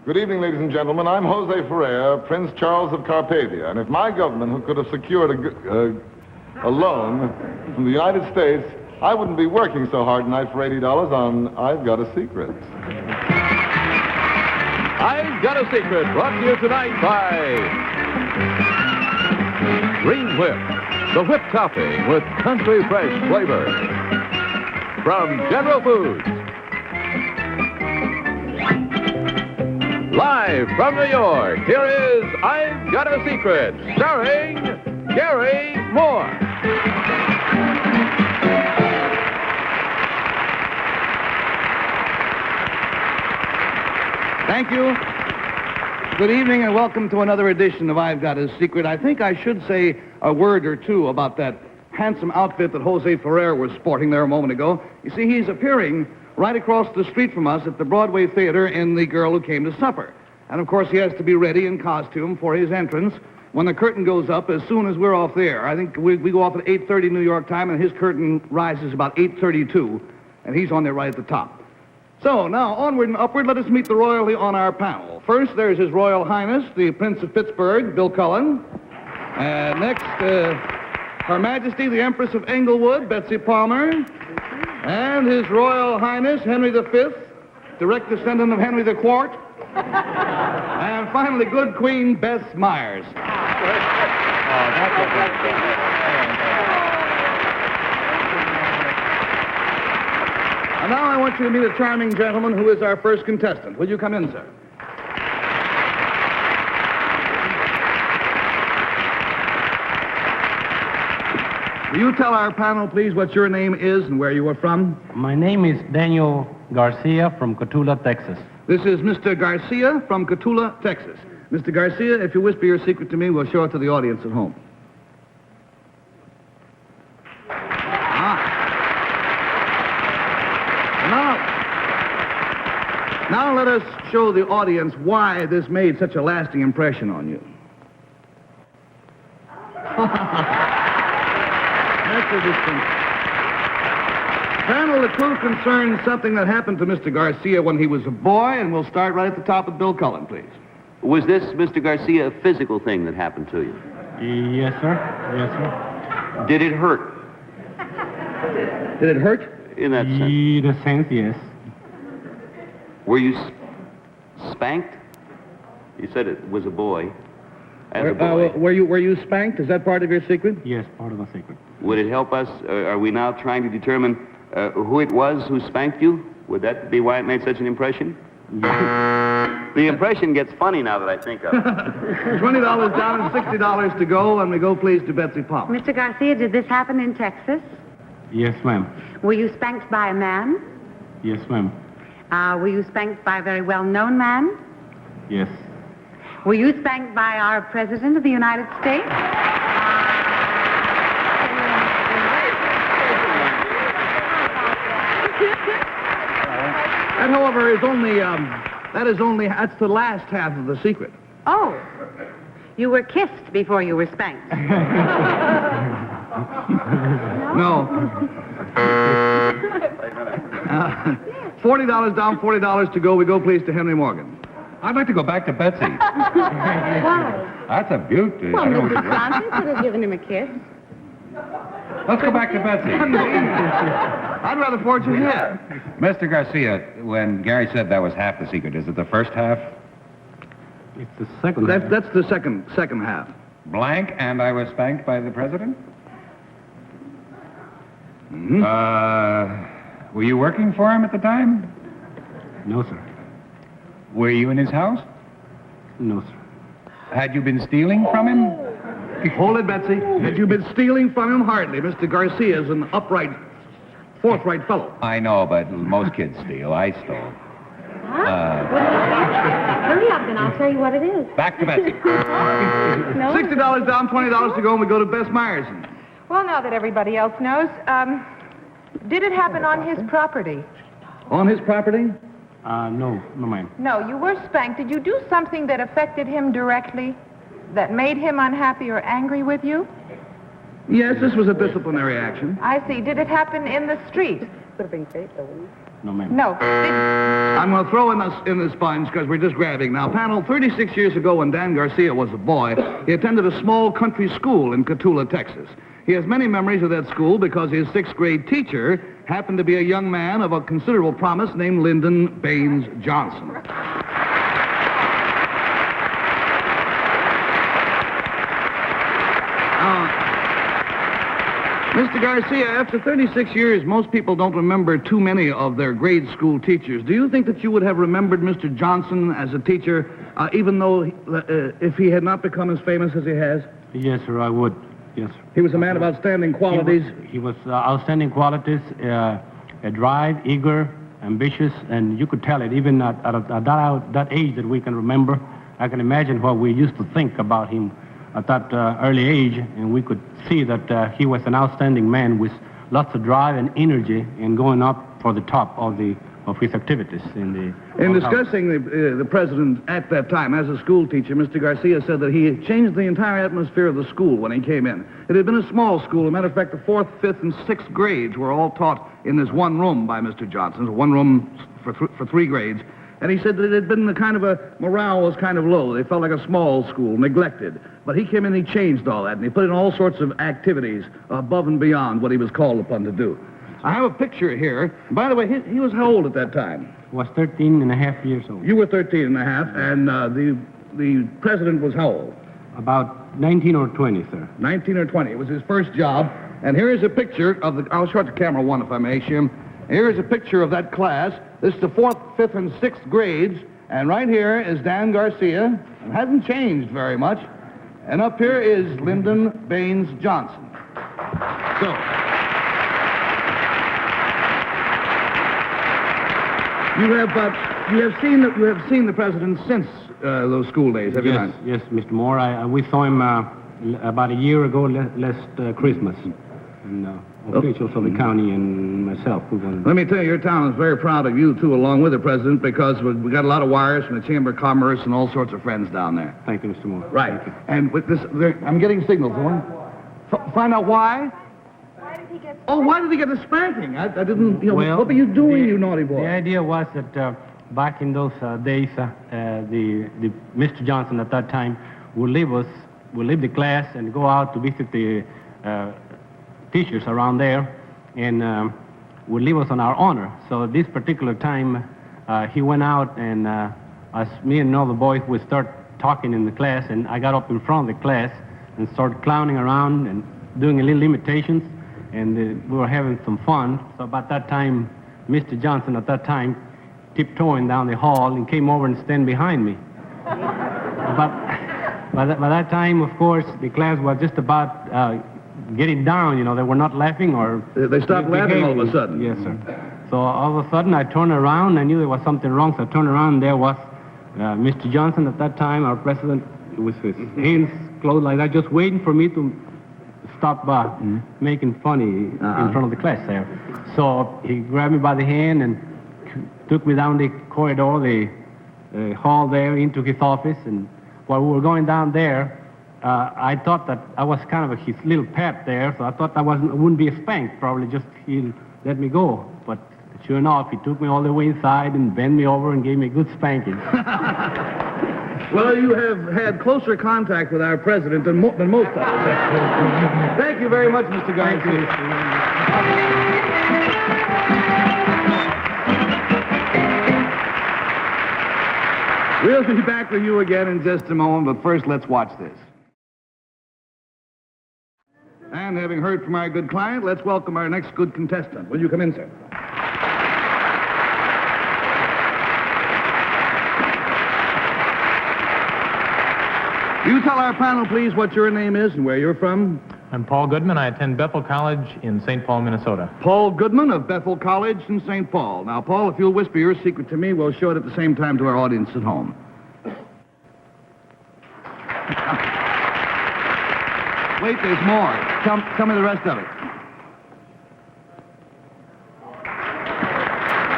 Good evening, ladies and gentlemen. I'm Jose Ferrer, Prince Charles of Carpathia. And if my government could have secured a loan from the United States, I wouldn't be working so hard tonight for $80 on I've Got a Secret. I've Got a Secret, brought to you tonight by Green Whip, the whipped topping with country fresh flavor. From General Foods. Live from New York, here is I've Got a Secret, starring Gary Moore. Thank you. Good evening and welcome to another edition of I've Got a Secret. I think I should say a word or two about that handsome outfit that Jose Ferrer was sporting there a moment ago. You see, he's appearing right across the street from us at the Broadway Theater in The Girl Who Came to Supper. And, of course, he has to be ready in costume for his entrance when the curtain goes up as soon as we're off the air. I think we go off at 8:30 New York time, and his curtain rises about 8:32, and he's on there right at the top. So, now, onward and upward, let us meet the royalty on our panel. First, there's His Royal Highness, the Prince of Pittsburgh, Bill Cullen. Next, Her Majesty, the Empress of Englewood, Betsy Palmer. And His Royal Highness, Henry V, direct descendant of Henry IV. And finally, good Queen Bess Myers. And now I want you to meet a charming gentleman who is our first contestant. Will you come in, sir? Will you tell our panel, please, what your name is and where you are from? My name is Daniel Garcia from Cotulla, Texas. This is Mr. Garcia from Cotulla, Texas. Mr. Garcia, if you whisper your secret to me, we'll show it to the audience at home. Now let us show the audience why this made such a lasting impression on you. That's a distinct. Panel, the clue concerns something that happened to Mr. Garcia when he was a boy, and we'll start right at the top with Bill Cullen, please. Was this, Mr. Garcia, a physical thing that happened to you? Yes, sir. Yes, sir. Did it hurt? Did it hurt? In that sense. In a sense, yes. Were you spanked? You said it was a boy. As a boy. Were you spanked? Is that part of your secret? Yes, part of the secret. Would it help us? Are we now trying to determine who it was who spanked you? Would that be why it made such an impression? Yes. The impression gets funny now that I think of it. $20 down and $60 to go, and we go, please, to Betsy Palmer. Mr. Garcia, did this happen in Texas? Yes, ma'am. Were you spanked by a man? Yes, ma'am. Were you spanked by a very well-known man? Yes. Were you spanked by our President of the United States? That, however, is only, that's the last half of the secret. Oh, you were kissed before you were spanked. No. $40 down, $40 to go. We go, please, to Henry Morgan. I'd like to go back to Betsy. Why? That's a beaut. Well, Mrs. Johnson could have given him a kiss. Let's go back to Betsy. I'd rather forge ahead. Mr. Garcia, when Gary said that was half the secret, is it the first half? It's the second. That's the second half. Blank, and I was spanked by the president? Mm-hmm. Were you working for him at the time? No, sir. Were you in his house? No, sir. Had you been stealing from him? Hold it, Betsy. Had you been stealing from him? Hardly. Mr. Garcia's an upright, forthright fellow. I know, but most kids steal. I stole. Hurry up, and I'll tell you what it is. Back to Betsy. No? $60 down, $20 to go, and we go to Bess Myers. Well, now that everybody else knows, did it happen on his property? On his property? No, ma'am. No, you were spanked. Did you do something that affected him directly? That made him unhappy or angry with you? Yes, this was a disciplinary action. I see. Did it happen in the street? No, ma'am. No. I'm going to throw in the sponge because we're just grabbing. Now, panel, 36 years ago when Dan Garcia was a boy, he attended a small country school in Cotulla, Texas. He has many memories of that school because his sixth grade teacher happened to be a young man of a considerable promise named Lyndon Baines Johnson. Mr. Garcia, after 36 years, most people don't remember too many of their grade school teachers. Do you think that you would have remembered Mr. Johnson as a teacher, even though if he had not become as famous as he has? Yes, sir, I would. Yes, sir. He was a man of outstanding qualities. He was outstanding qualities, a drive, eager, ambitious, and you could tell it even at that age that we can remember. I can imagine what we used to think about him at that early age, and we could see that he was an outstanding man with lots of drive and energy in going up for the top of his activities in discussing the president at that time as a school teacher, Mr. Garcia said that he changed the entire atmosphere of the school when he came in. It had been a small school. As a matter of fact, the 4th, 5th, and 6th grades were all taught in this one room by Mr. Johnson, one room for 3 grades. And he said that it had been the kind of morale was kind of low. They felt like a small school, neglected. But he came in and he changed all that, and he put in all sorts of activities above and beyond what he was called upon to do. I have a picture here. By the way, he was how old at that time? Was 13 and a half years old. You were 13 and a half, and the president was how old? About 19 or 20, sir. 19 or 20. It was his first job. And here is a picture of I'll show it to camera 1 if I may, Shim. Here is a picture of that class. This is the 4th, 5th, and 6th grades. And right here is Dan Garcia. It hasn't changed very much. And up here is Lyndon Baines Johnson. So, you have seen the president since those school days, have you not? Yes, Mr. Moore. We saw him about a year ago, last Christmas. And officials of the county and myself. Let me tell you, your town is very proud of you, too, along with the president, because we got a lot of wires from the Chamber of Commerce and all sorts of friends down there. Thank you, Mr. Moore. Right. And with this, I'm getting signals. Find out why? Why did he get why did he get a spanking? I didn't, well, what were you doing, you naughty boy? The idea was that back in those days, the Mr. Johnson at that time would leave the class and go out to visit the teachers around there, and would leave us on our honor. So this particular time, he went out, and as me and all the boys would start talking in the class, and I got up in front of the class and started clowning around and doing a little imitations, and we were having some fun. So about that time, Mr. Johnson at that time tiptoeing down the hall and came over and stand behind me. But by that time, of course, the class was just about getting down, they were not laughing or... They stopped laughing all of a sudden. Yes, sir. So all of a sudden I turned around, I knew there was something wrong, so I turned around, and there was Mr. Johnson at that time, our president, with his hands closed like that, just waiting for me to stop making funny in front of the class there. So he grabbed me by the hand and took me down the corridor, the hall there, into his office, and while we were going down there, I thought that I was kind of his little pet there, so I thought I wouldn't be spanked, probably just he'd let me go. But sure enough, he took me all the way inside and bent me over and gave me a good spanking. Well, you have had closer contact with our president than most of us. Thank you very much, Mr. Garcia. We'll be back with you again in just a moment, but first let's watch this. And having heard from our good client, let's welcome our next good contestant. Will you come in, sir? You tell our panel, please, what your name is and where you're from. I'm Paul Goodman. I attend Bethel College in St. Paul, Minnesota. Paul Goodman of Bethel College in St. Paul. Now, Paul, if you'll whisper your secret to me, we'll show it at the same time to our audience at home. Wait, there's more. Tell me the rest of it.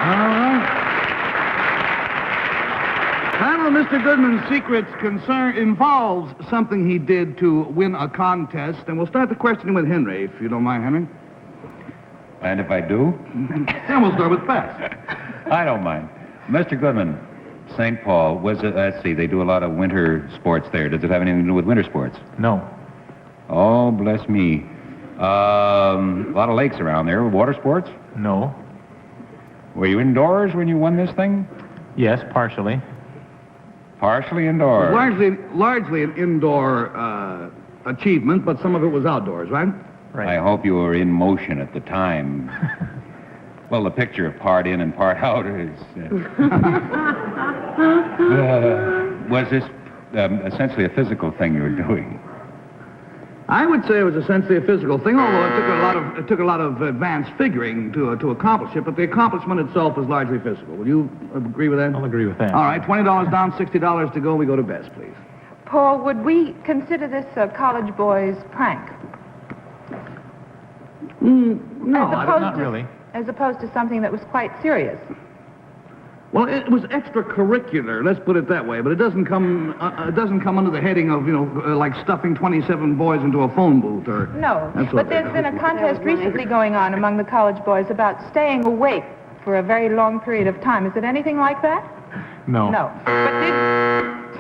All right. Panel, Mr. Goodman's secrets involves something he did to win a contest, and we'll start the questioning with Henry, if you don't mind, Henry. And if I do? Then we'll start with Bess. I don't mind. Mr. Goodman, St. Paul, was it, let's see, they do a lot of winter sports there. Does it have anything to do with winter sports? No. Oh, bless me. A lot of lakes around there. Water sports? No. Were you indoors when you won this thing? Yes, partially. Partially indoors. Largely an indoor achievement, but some of it was outdoors, right? Right. I hope you were in motion at the time. Well, the picture of part in and part out is... was this essentially a physical thing you were doing? I would say it was essentially a physical thing, although it took a lot of advanced figuring to accomplish it, but the accomplishment itself was largely physical. Will you agree with that? I'll agree with that. All right, $20 down, $60 to go. We go to Bess, please. Paul, would we consider this a college boy's prank? No, Not really. As opposed to something that was quite serious. Well, it was extracurricular, let's put it that way, but it doesn't come under the heading of, like stuffing 27 boys into a phone booth or... No, that sort but of there's thing. been a contest recently going on among the college boys about staying awake for a very long period of time. Is it anything like that? No. No. But did...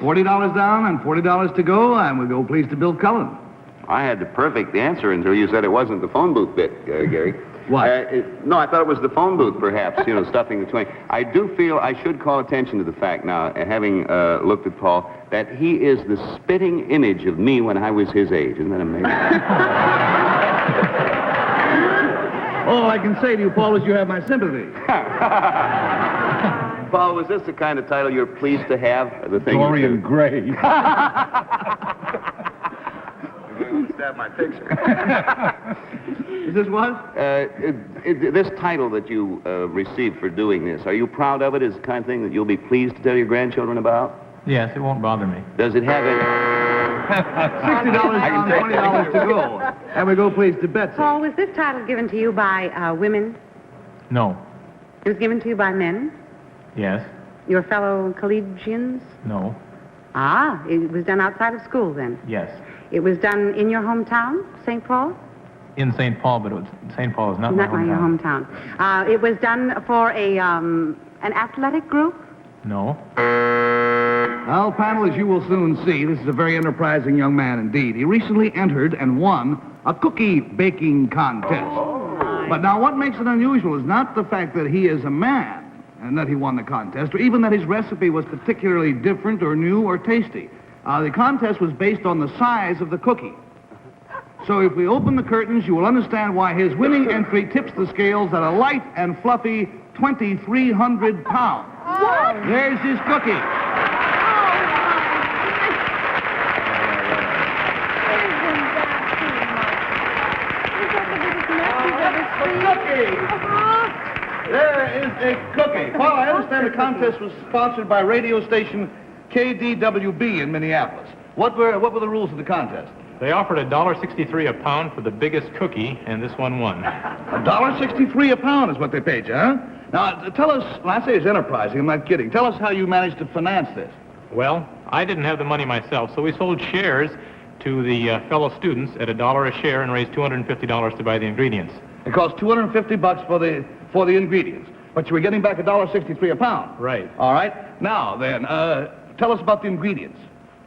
$40 down and $40 to go, and we'll go, please, to Bill Cullen. I had the perfect answer until you said it wasn't the phone booth bit, Gary. What? No, I thought it was the phone booth, perhaps, stuffing the 20. I do feel I should call attention to the fact now, having looked at Paul, that he is the spitting image of me when I was his age. Isn't that amazing? All I can say to you, Paul, is you have my sympathy. Paul, was this the kind of title you're pleased to have? The thing Dorian Gray. Stab my picture. Is this what? This title that you received for doing this, are you proud of it? Is it the kind of thing that you'll be pleased to tell your grandchildren about? Yes, it won't bother me. Does it have any... $60 down, $20 to go. And we go, please, to Betsy. Paul, was this title given to you by women? No. It was given to you by men? Yes. Your fellow collegians? No. Ah, it was done outside of school then. Yes. It was done in your hometown, St. Paul? In St. Paul, but St. Paul is not my hometown. Your hometown. It was done for an athletic group? No. Well, panel, as you will soon see, this is a very enterprising young man indeed. He recently entered and won a cookie baking contest. But now what makes it unusual is not the fact that he is a man and that he won the contest, or even that his recipe was particularly different or new or tasty. The contest was based on the size of the cookie. So if we open the curtains, you will understand why his winning entry tips the scales at a light and fluffy 2,300 pounds. What? There's his cookie. There is a cookie. Paul, I understand the contest was sponsored by radio station KDWB in Minneapolis. What were the rules of the contest? They offered $1.63 a pound for the biggest cookie, and this one won. $1.63 a pound is what they paid you, huh? Now, tell us, when I say it's enterprising, I'm not kidding. Tell us how you managed to finance this. Well, I didn't have the money myself, so we sold shares to the fellow students at $1 a share and raised $250 to buy the ingredients. It cost $250 for the ingredients, but you were getting back $1.63 a pound. Right. All right. Now, then, tell us about the ingredients.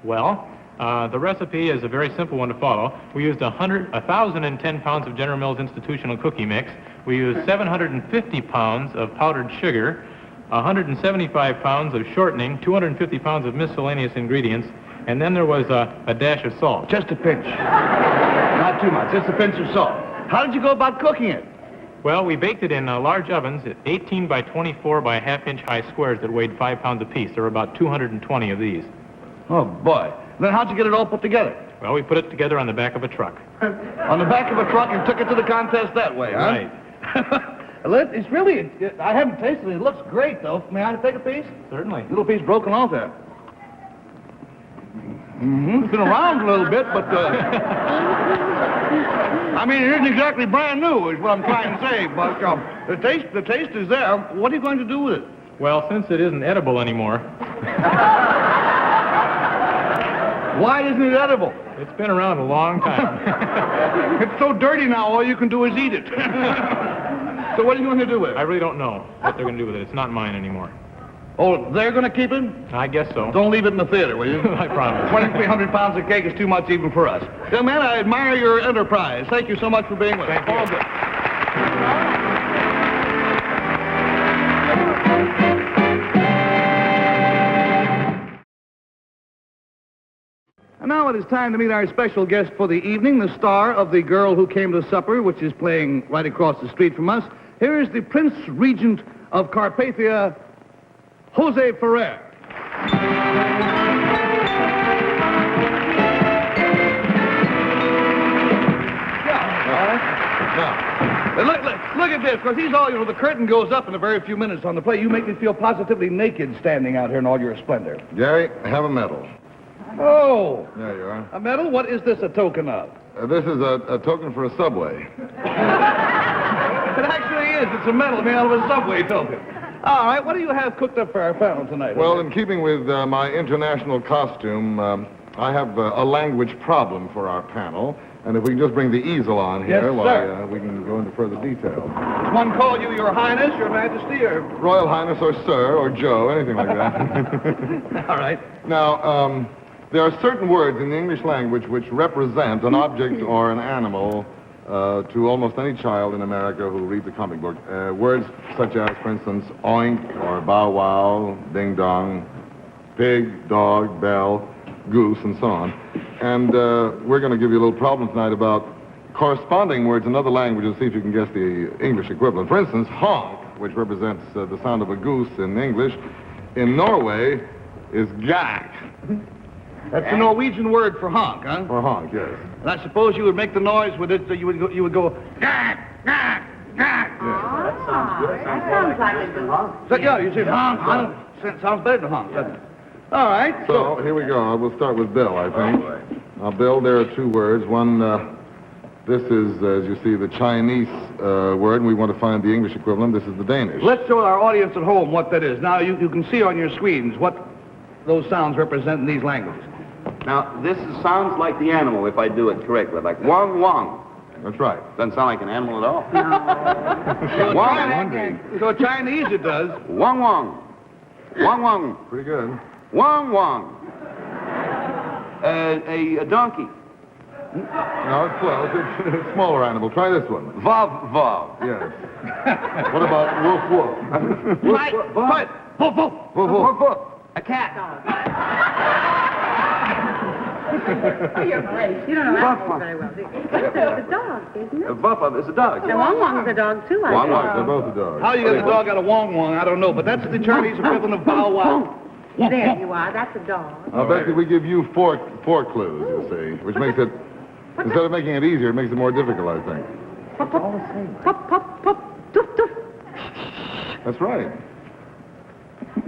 Well, the recipe is a very simple one to follow. We used 1,010 pounds of General Mills institutional cookie mix. We used 750 pounds of powdered sugar, 175 pounds of shortening, 250 pounds of miscellaneous ingredients, and then there was a dash of salt. Just a pinch. Not too much. Just a pinch of salt. How did you go about cooking it? Well, we baked it in large ovens at 18 by 24 by half-inch high squares that weighed 5 pounds apiece. There were about 220 of these. Oh, boy. Then how'd you get it all put together? Well, we put it together on the back of a truck. On the back of a truck and took it to the contest that way, huh? Right. It's really, I haven't tasted it. It looks great, though. May I take a piece? Certainly. Little piece broken off there. Mm-hmm. It's been around a little bit, but, I mean, it isn't exactly brand new, is what I'm trying to say, but the taste is there. What are you going to do with it? Well, since it isn't edible anymore, Why isn't it edible? it's been around a long time. It's so dirty now, all you can do is eat it. So what are you going to do with it? I really don't know what they're going to do with it. It's not mine anymore. Oh, they're going to keep it? I guess so. Don't leave it in the theater, will you? I promise. 2,300 pounds of cake is too much even for us. Young man, I admire your enterprise. Thank you so much for being with us. Thank you. All good. And now it is time to meet our special guest for the evening, the star of The Girl Who Came to Supper, which is playing right across the street from us. Here is the Prince Regent of Carpathia, Jose Ferrer. Look at this, because he's all, the curtain goes up in a very few minutes on the play. You make me feel positively naked standing out here in all your splendor. Gary, have a medal. Oh! There you are. A medal? What is this a token of? This is a token for a subway. It actually is. It's a medal made out of a subway token. All right, what do you have cooked up for our panel tonight? Well, in keeping with my international costume, I have a language problem for our panel. And if we can just bring the easel on here, Yes, sir. we can go into further detail. Does one call you Your Highness, Your Majesty, or... Royal Highness or Sir or Joe, anything like that. All right. Now, there are certain words in the English language which represent an object or an animal to almost any child in America who reads a comic book. Words such as, for instance, oink or bow wow, ding dong, pig, dog, bell, goose, and so on. And we're going to give you a little problem tonight about corresponding words in other languages, see if you can guess the English equivalent. For instance, honk, which represents the sound of a goose in English, in Norway is gak. That's the Norwegian word for honk, huh? For honk, yes. And I suppose you would make the noise with it, you would go, gak, gak, gak. That sounds like a goose. So, yeah, you say honk, honk. Sounds better than honk, doesn't it? All right. So here we go. We'll start with Bill, I think. Now, Bill, there are two words. One, this is, as you see, the Chinese word, and we want to find the English equivalent. This is the Danish. Let's show our audience at home what that is. Now, you can see on your screens what those sounds represent in these languages. Now, this sounds like the animal if I do it correctly, like wong wong. That's right. Doesn't sound like an animal at all. So Wong. So Chinese it does. Wong wong. Wong wong. Pretty good. Wong wong. A donkey. No, it's close. It's a smaller animal. Try this one. Vav vav. Yes. What about woof woof? Right. Right. Woof, woof. Woof woof. Woof. A cat. Oh, you're great. You don't know animals very well. It's a dog, isn't it? Vav vav is a dog. The Wong Wong's a dog, too, I Wong think. Wong. They're both a dog. How you get a dog out of Wong Wong, I don't know, but that's the Chinese equivalent of bow wow. There you are. That's a dog. I'll bet you we give you four clues, you see, which makes it, instead of making it easier, it makes it more difficult, I think. Pop, pop, pop, pop, pop, doof, doof. That's right.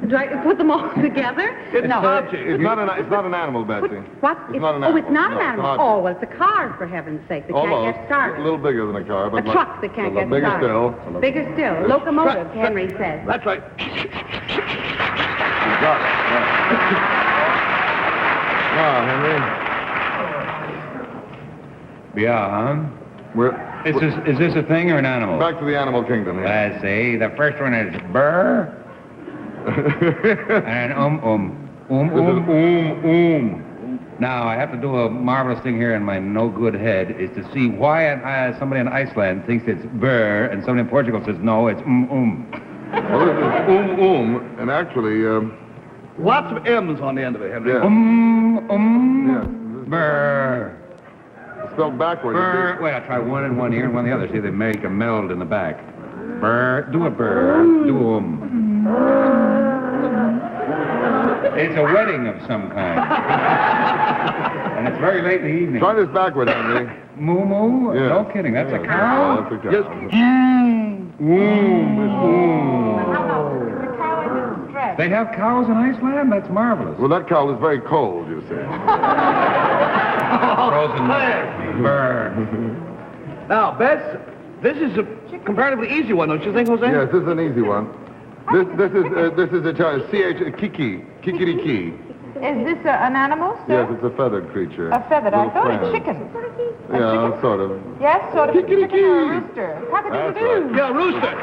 Do I put them all together? It's No. an object. It's not an animal, Betsy. What? It's not an Oh, animal. it's not No, an it's animal. not. Oh, well, it's a car, for heaven's sake, that Almost. can't get started. A little bigger than a car, A but truck that can't get bigger started. still. Bigger still. Locomotive, Henry says. That's right. You got it. Now, Henry, Yeah, we're Is this a thing or an animal? back to the animal kingdom here. Let's see. The first one is burr and This is Now, I have to do a marvelous thing here in my no-good head, is to see why somebody in Iceland thinks it's burr, and somebody in Portugal says, no, it's Well, this is and actually, Lots of M's on the end of it, Henry. yeah. Yeah. burr. Spelled backwards. Burr. Wait, I'll try one and one here and one the other. See, they make a meld in the back. Burr. Do a burr. Do It's a wedding of some kind. And it's very late in the evening. Try this backward, Henry. Moo moo? Yeah. No kidding. That's a Yeah, cow? that's a cow. Yes. They have cows in Iceland? That's marvelous. Well, that cow is very cold, you see. Frozen burr. Now, Bess, this is a comparatively easy one, don't you think, Jose? Yes, this is an easy one. This is a child. Kiki. Kikiriki. Is this an animal, sir? Yes, it's a feathered creature. A feathered. I Little thought it's friend. chicken. Yeah, sort of. Yes, sort of a chicken or a Kikiriki. rooster. That's Cock-a-doodle-doo. Yeah, rooster.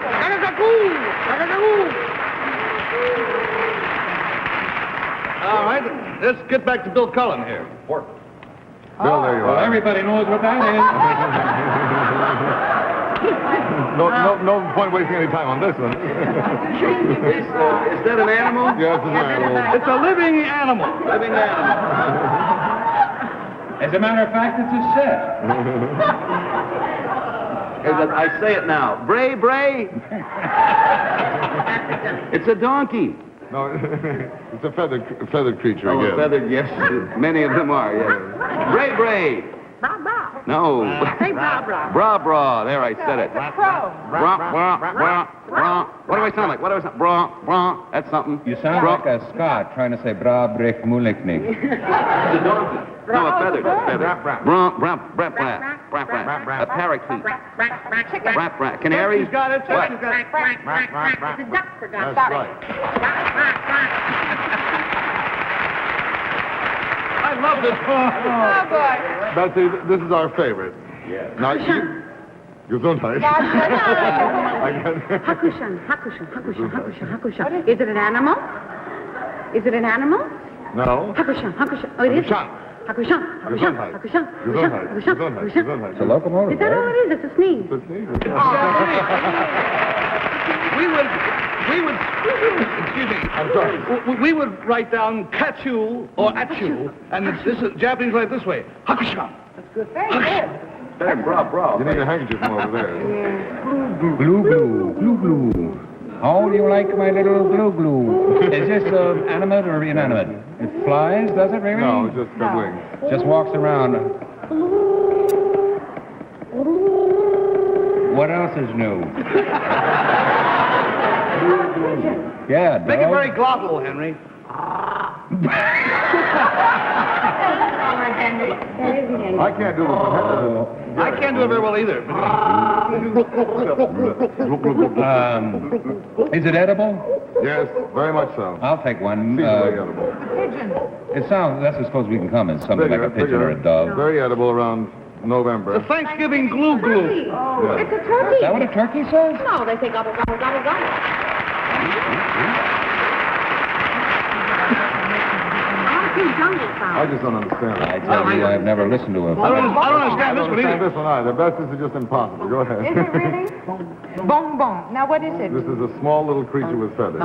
let's get back to Bill Cullen here. Bill, there you Well, are. everybody knows what that is. No point wasting any time on this one. Is that an animal? Yes, it's an animal. It's a living animal. Living animal. As a matter of fact, it's a set. I say it now. Bray, bray. It's a donkey. No, it's a feathered creature, Oh, I guess. feathered, yes. Many of them are, yes. Bray, bray. Bra, bra. No. Say bra, bra. Bra, bra. There, I said it. It's a crow. Bra, bra, bra, bra. What do I sound like? What do I sound? Bra, bra. That's something. You sound Bra. like a Scot trying to say bra brek muliknik. It's a donkey. No, a feathered. Bra, bra, bra, bra, bra, bra, bra. A parakeet. Chicken. Bra, bra. Canary. She's got it. What? She's got it. It's a duck, for God's That's sake. right. I love this. Oh, boy. Betsy, this is our favorite. Yeah. Now, Gesundheit. Hakushan, hakushan, hakushan, hakushan, hakushan. Is it an animal? Is it an animal? No. Hakushan, hakushan. Oh, it is? Hakushan. Hakushan, hakushan, Gesundheit. hakushan, Gesundheit. hakushan, Gesundheit. hakushan. Gesundheit. It's a locomotive. Is that all it is? It's a sneeze. It's a sneeze. We would, excuse me. I'm sorry. We would write down kachu or achu, and this is Japanese write this way. Hakushan. Very good. There, bra, bra. You need a handkerchief from over there. Glue, glue, glue, glue. How do you like my little glue, glue? Is this animate or inanimate? It flies, does it really? No, it's just got wings. Just walks around. What else is new? Yeah, Make it dog. very glottal, Henry. I can't do this. I can't do it very well either. Is it edible? Yes, very much so. I'll take one. Very edible. It sounds, that's as close as we can come. It's something like a pigeon or a dove. Very edible around November. The Thanksgiving glue glue. Oh, it's a turkey. Is that what a turkey says? No, they say gobble, gobble, gobble, gobble. Jungle I sound. just don't understand I it. tell you, I've never listened to I don't understand I this don't one understand either. this one either. Best is just impossible. Go ahead. Is it really? Bon bon. Now, what is it? This is a small little creature with feathers.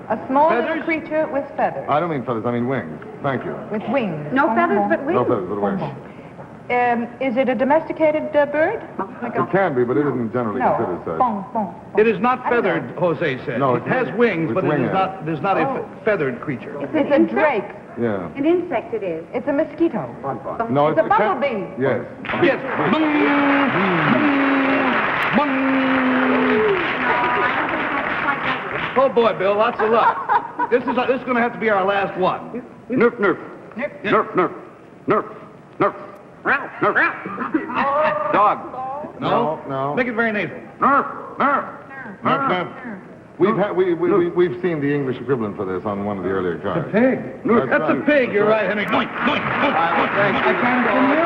A small little Feathers? creature with feathers. I don't mean feathers, I mean wings. Thank you. With wings. No Bon feathers, bon. but wings. No feathers, but wings. Is it a domesticated bird? It can be, but it isn't generally No. considered such. Bon bon. It is not feathered, Jose said. No, it has wings, with but it wing is ends. not a feathered creature. It's a drake. Yeah. An insect it is. It's a mosquito. No, It's a it can- bumblebee. Yes. Yes. Oh boy, Bill, lots of luck. This is going to have to be our last one. Nerf, nerf. Nerf, nerf. Nerf. Nerf. Nerf. Dog. No, no. Make it very nasal. Nerf. Nerf. Nerf, nerf. We've seen the English equivalent for this on one of the earlier cards. Pig. That's a pig, you're right, Henry. Doink, doink, doink, I got it from you.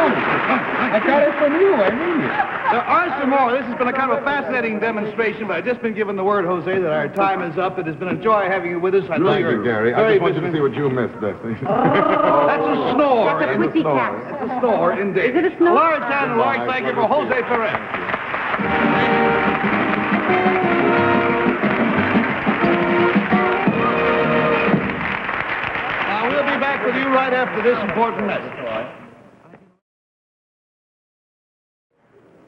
I got it from you. I mean it. There are some more. This has been a kind of a fascinating demonstration, but I've just been given the word, Jose, that our time is up. It has been a joy having you with us. I know Thank you're you, Gary. I very just want you to busy. see what you missed, Destiny. That's a snore. That's a It's a pussy snore. cat. It's a snore, indeed. Is it a snore? Large hand, large thank you for Jose Ferrer. Now, we'll be back with you right after this important message.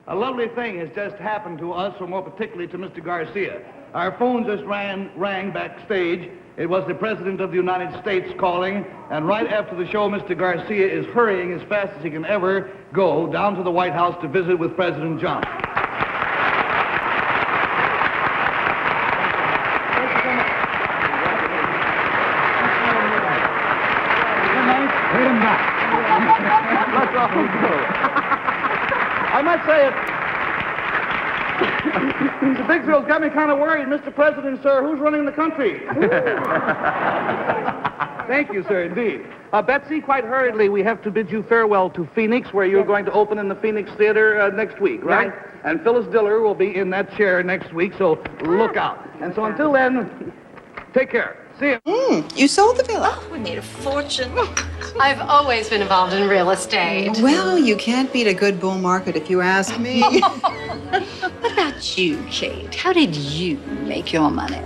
A lovely thing has just happened to us, or more particularly to Mr. Garcia. Our phone just rang backstage. It was the President of the United States calling, and right after the show, Mr. Garcia is hurrying as fast as he can ever go down to the White House to visit with President Johnson. Hit him back. I must say it. The big thrill's got me kind of worried. Mr. President, sir, who's running the country? Thank you, sir, indeed. Betsy, quite hurriedly, we have to bid you farewell to Phoenix, where you're going to open in the Phoenix Theater next week, right? And Phyllis Diller will be in that chair next week, so look out. And so until then, take care. See you. You sold the villa. We made a fortune. I've always been involved in real estate. Well, you can't beat a good bull market if you ask me. What about you, Kate? How did you make your money?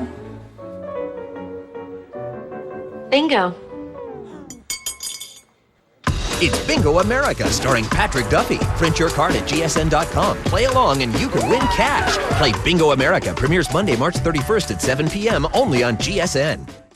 Bingo. It's Bingo America, starring Patrick Duffy. Print your card at gsn.com. Play along and you can win cash. Play Bingo America. Premieres Monday, March 31st at 7 p.m. only on GSN.